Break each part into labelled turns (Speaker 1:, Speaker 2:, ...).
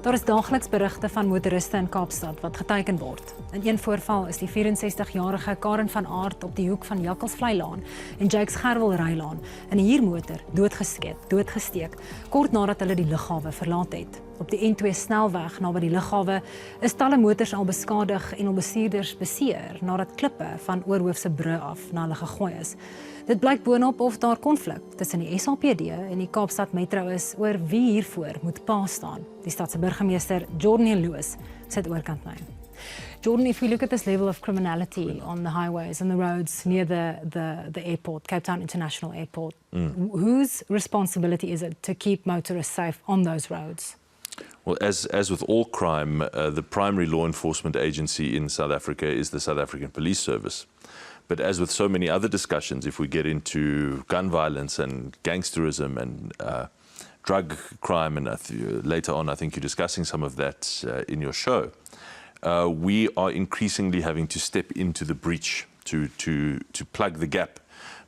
Speaker 1: Daar is daagliks berigte van motoriste in Kaapstad wat geteken word. In een voorval is die 64-jarige Karen van Aert op die hoek van Jakkalsvlei-laan en Jakes Gerwel-Rylaan in 'n huurmotor doodgesteek, kort nadat hulle die lughawe verlaat het. Op die N2 snelweg naby die lughawe is talle motors al beskadig en bestuurders beseer nadat klippe van Oorhoofse brug af na hulle gegooi is. Dit blyk boonop of daar konflik tussen die SAPD en die Kaapstad Metro is oor wie hiervoor moet pa staan. Die stadse burgemeester Geordin Hill-Lewis sit oorkant my. Geordin, if we look at this level of criminality on the highways and the roads near the airport, Cape Town International Airport, whose responsibility is it to keep motorists safe on those roads?
Speaker 2: Well, as with all crime, the primary law enforcement agency in South Africa is the South African Police Service. But as with so many other discussions, if we get into gun violence and gangsterism and drug crime, and later on I think you're discussing some of that in your show, we are increasingly having to step into the breach to plug the gap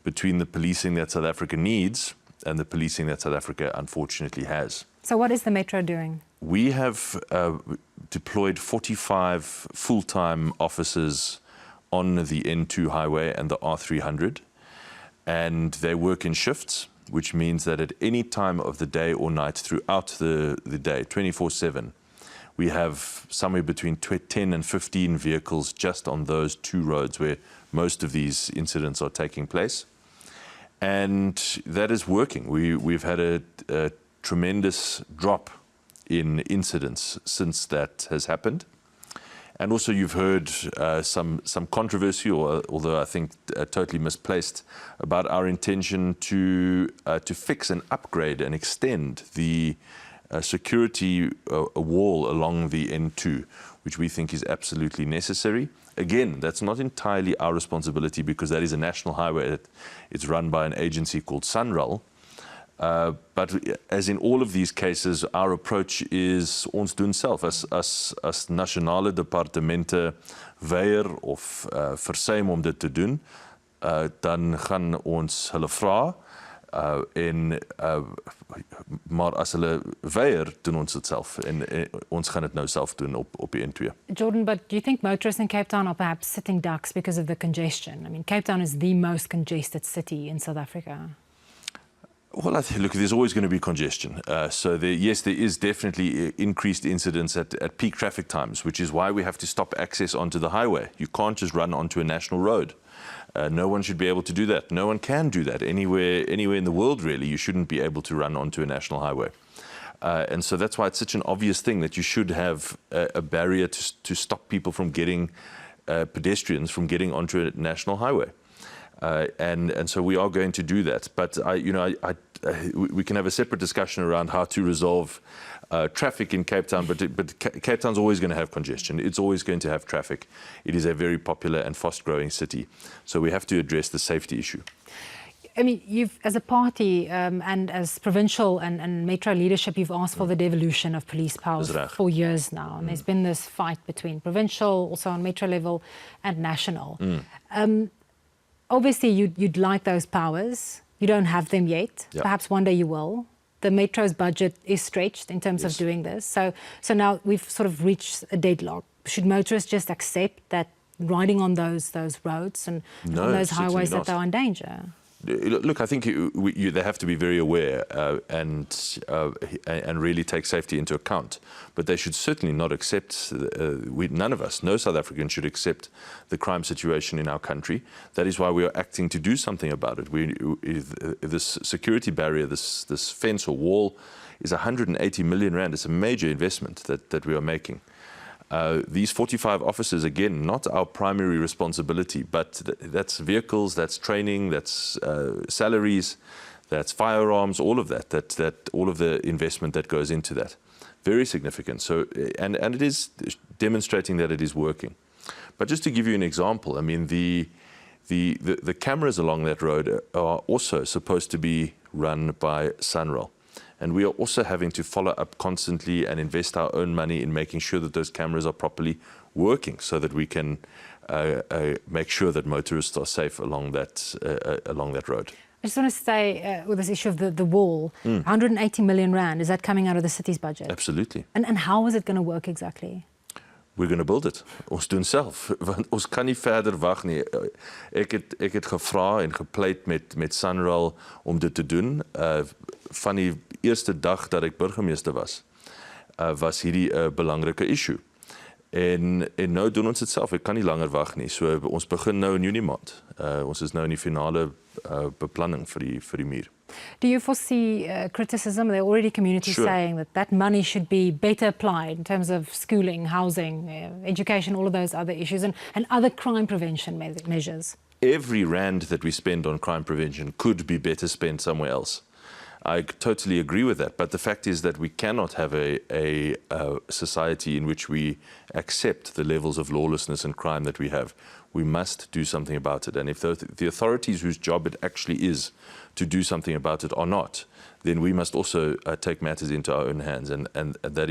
Speaker 2: between the policing that South Africa needs and the policing that South Africa unfortunately has.
Speaker 1: So what is the Metro doing?
Speaker 2: We have deployed 45 full-time officers on the N2 highway and the R300, and they work in shifts, which means that at any time of the day or night throughout the day, 24/7, we have somewhere between 10 and 15 vehicles just on those two roads where most of these incidents are taking place. And that is working. We've had a tremendous drop in incidents since that has happened. And also you've heard some controversy, although I think totally misplaced, about our intention to fix and upgrade and extend the security wall along the N2, which we think is absolutely necessary. Again, that's not entirely our responsibility because that is a national highway. It's run by an agency called SANRAL. But as in all of these cases, our approach is ons doen self. As nasionale departemente weier of versuim om dit te doen, dan gaan ons hulle vra maar as hulle weier, doen ons dit self en ons gaan dit nou self doen op die N2.
Speaker 1: Geordin, but do you think motorists in Cape Town are perhaps sitting ducks because of the congestion? I mean, Cape Town is the most congested city in South Africa.
Speaker 2: Well, look, there's always going to be congestion. Yes, there is definitely increased incidents at peak traffic times, which is why we have to stop access onto the highway. You can't just run onto a national road. No one should be able to do that. No one can do that. Anywhere in the world, really, you shouldn't be able to run onto a national highway. And so that's why it's such an obvious thing that you should have a barrier to stop people from getting, pedestrians from getting onto a national highway. And so we are going to do that. But we can have a separate discussion around how to resolve traffic in Cape Town. But Cape Town's always going to have congestion. It's always going to have traffic. It is a very popular and fast-growing city. So we have to address the safety issue.
Speaker 1: I mean, you've, as a party and as provincial and metro leadership, you've asked for the devolution of police powers for years now. And there's been this fight between provincial, also on metro level, and national. Obviously, you'd like those powers. You don't have them yet. Yep. Perhaps one day you will. The Metro's budget is stretched in terms of doing this. So now we've sort of reached a deadlock. Should motorists just accept that riding on those roads and on those highways that they're in danger?
Speaker 2: Look, I think they have to be very aware and really take safety into account. But they should certainly not accept, none of us, no South African should accept the crime situation in our country. That is why we are acting to do something about it. This security barrier, this fence or wall is 180 million rand. It's a major investment that we are making. These 45 officers, again, not our primary responsibility, but that's vehicles, that's training, that's salaries, that's firearms, all of that all of the investment that goes into that. Very significant. So, and it is demonstrating that it is working. But just to give you an example, I mean, the cameras along that road are also supposed to be run by SANRAL. And we are also having to follow up constantly and invest our own money in making sure that those cameras are properly working so that we can make sure that motorists are safe along that road.
Speaker 1: I just want to stay with this issue of the wall. 180 million rand, is that coming out of the city's budget?
Speaker 2: Absolutely.
Speaker 1: And how is it going to work exactly?
Speaker 2: We're going to build it. Ons doen self, want ons kan nie verder wag nie. Ek het gevra en gepleit met Sanral om dit te doen. Van die eerste dag dat ek burgemeester was hierdie 'n belangrike issue. En nou doen ons dit self. Ek kan nie langer wag nie. So ons begin nou in Junie maand. Ons is nou in die finale beplanning vir die muur.
Speaker 1: Do you foresee criticism? There are already communities saying that money should be better applied in terms of schooling, housing, education, all of those other issues, and other crime prevention measures.
Speaker 2: Every rand that we spend on crime prevention could be better spent somewhere else. I totally agree with that, but the fact is that we cannot have a society in which we accept the levels of lawlessness and crime that we have. We must do something about it, and if the authorities whose job it actually is to do something about it are not, then we must also take matters into our own hands, and that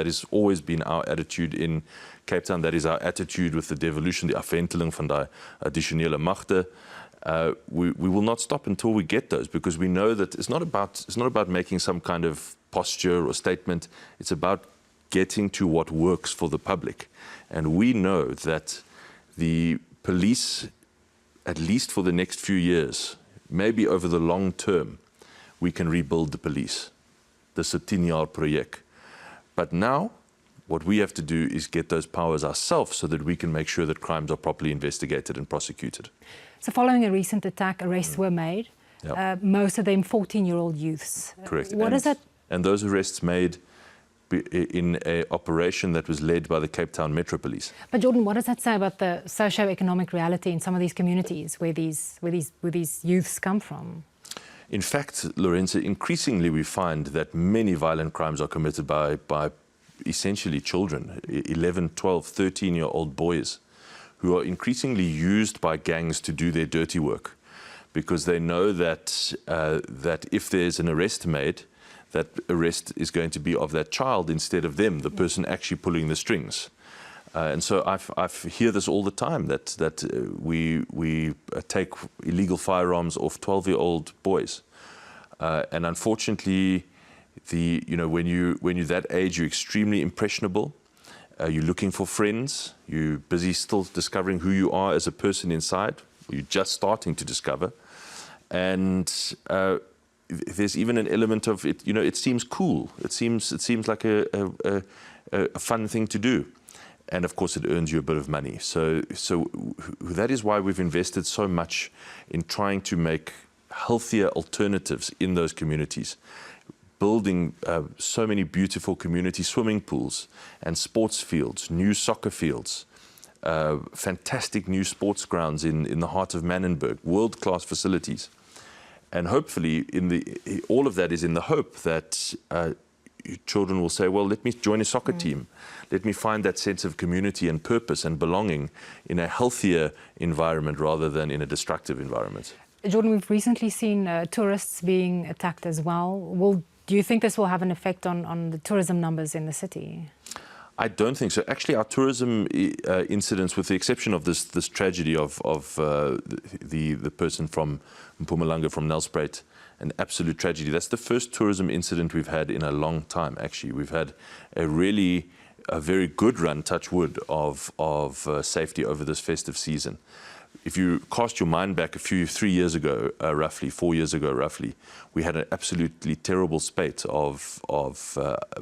Speaker 2: has always been our attitude in Cape Town. That is our attitude with the devolution, die afwenteling van daai addisionele magte. We will not stop until we get those, because we know that it's not about making some kind of posture or statement. It's about getting to what works for the public, and we know that the police, at least for the next few years, maybe over the long term, we can rebuild the police. Dis 'n 10-jaar projek. But now, what we have to do is get those powers ourselves so that we can make sure that crimes are properly investigated and prosecuted.
Speaker 1: So following a recent attack, arrests were made, most of them 14-year-old youths.
Speaker 2: Correct.
Speaker 1: What is that?
Speaker 2: And those arrests made in an operation that was led by the Cape Town Metro Police.
Speaker 1: But Geordin, what does that say about the socio-economic reality in some of these communities where these youths come from?
Speaker 2: In fact, Lourensa, increasingly we find that many violent crimes are committed by essentially children, 11, 12, 13-year-old boys, who are increasingly used by gangs to do their dirty work, because they know that if there's an arrest made, that arrest is going to be of that child instead of them, the person actually pulling the strings. And so I hear this all the time, that we take illegal firearms off 12-year-old boys, and unfortunately, when you're that age, you're extremely impressionable. You're looking for friends. You're busy still discovering who you are as a person inside. You're just starting to discover, and there's even an element of it. It seems cool. It seems like a fun thing to do. And of course, it earns you a bit of money. So that is why we've invested so much in trying to make healthier alternatives in those communities, building so many beautiful community swimming pools and sports fields, new soccer fields, fantastic new sports grounds in the heart of Manenberg, world-class facilities. And hopefully, all of that is in the hope that children will say, well, let me join a soccer team. Let me find that sense of community and purpose and belonging in a healthier environment rather than in a destructive environment.
Speaker 1: Geordin, we've recently seen tourists being attacked as well. Do you think this will have an effect on the tourism numbers in the city?
Speaker 2: I don't think so. Actually, our tourism incidents, with the exception of this tragedy of the person from Mpumalanga, from Nelspruit, an absolute tragedy. That's the first tourism incident we've had in a long time, actually. We've had a very good run, touch wood, of safety over this festive season. If you cast your mind back 3 years ago, roughly, 4 years ago, roughly, we had an absolutely terrible spate of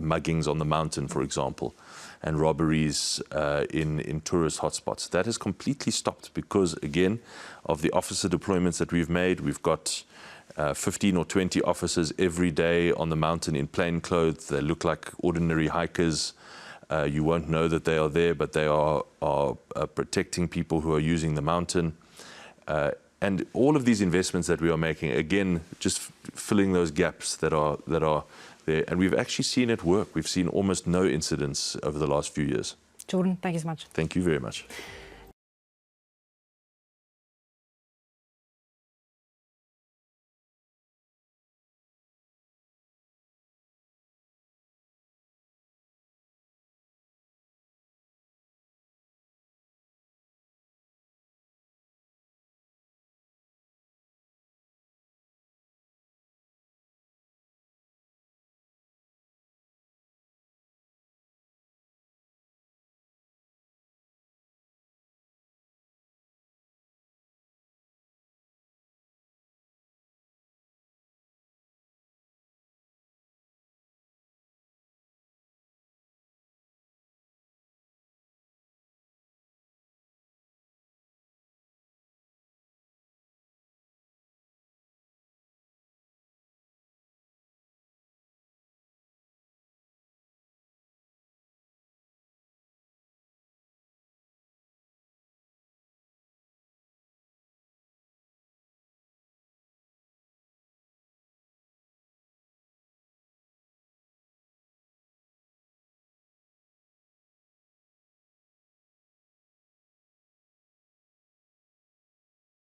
Speaker 2: muggings on the mountain, for example, and robberies in tourist hotspots. That has completely stopped because, again, of the officer deployments that we've made. We've got 15 or 20 officers every day on the mountain in plain clothes. They look like ordinary hikers. You won't know that they are there, but they are protecting people who are using the mountain. And all of these investments that we are making, again, just filling those gaps that are there. And we've actually seen it work. We've seen almost no incidents over the last few years.
Speaker 1: Geordin, thank you so much.
Speaker 2: Thank you very much.